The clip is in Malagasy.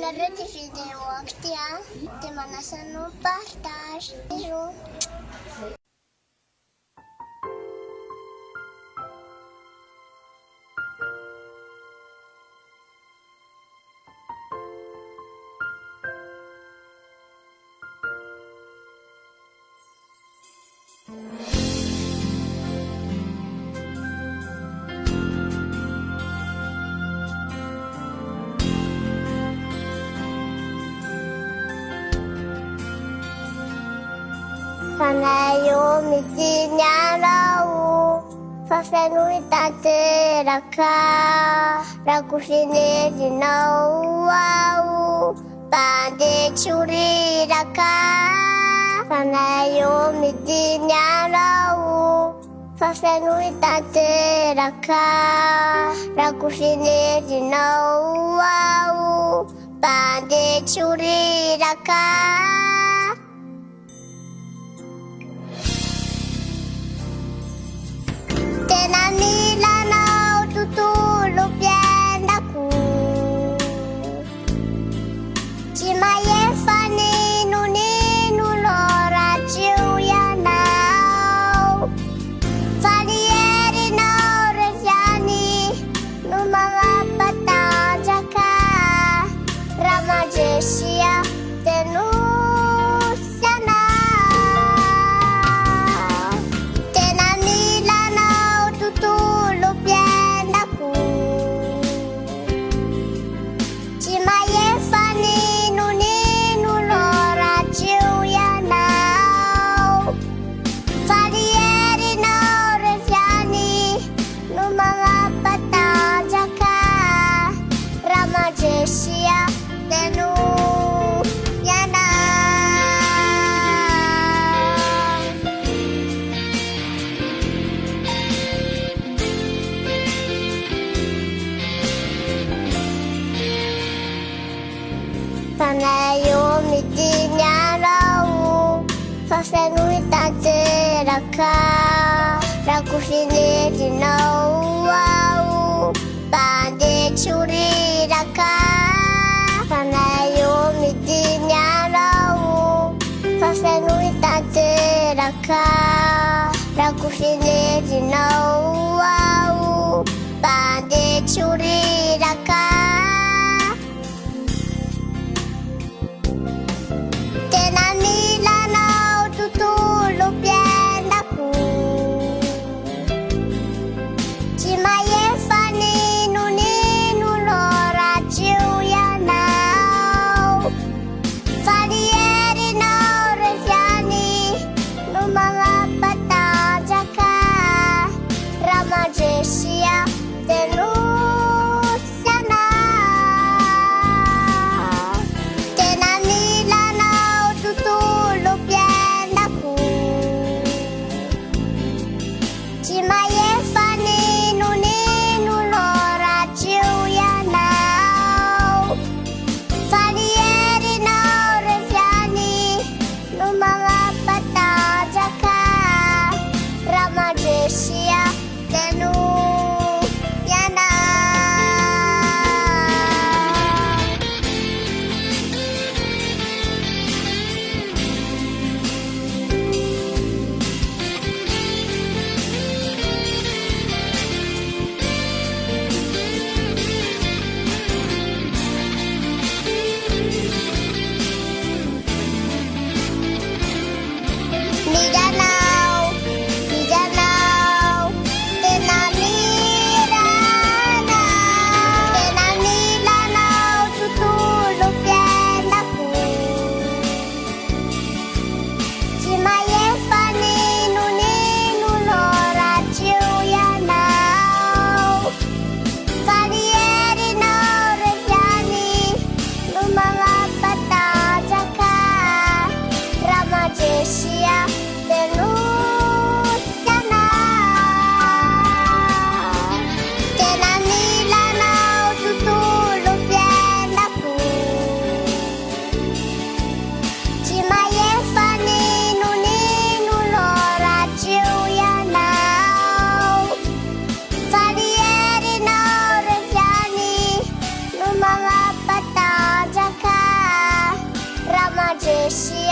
la rete video aktia te manasano partage jo. Panayo mitinya lau, fasenui tate raka, rakusine dinau au, pande curi raka. Panayo mitinya lau, fasenui tate raka, rakusine dinau au, pande curi raka. Tenamilanau tutulog yan ako, Cimaye faninu ninu lora ciuyanau, Falieri nau resyani numanga patajaka, Ramajesia tenu. Majesia tenu yana. Panayo mitinya lau, fasenui tate raka, rakusine dinau au, pande curi raka. Panayo mitinya lau, fasenui tate raka, rakusine dinau au, pande curi raka. Tenamilanau tutulog yan ako, și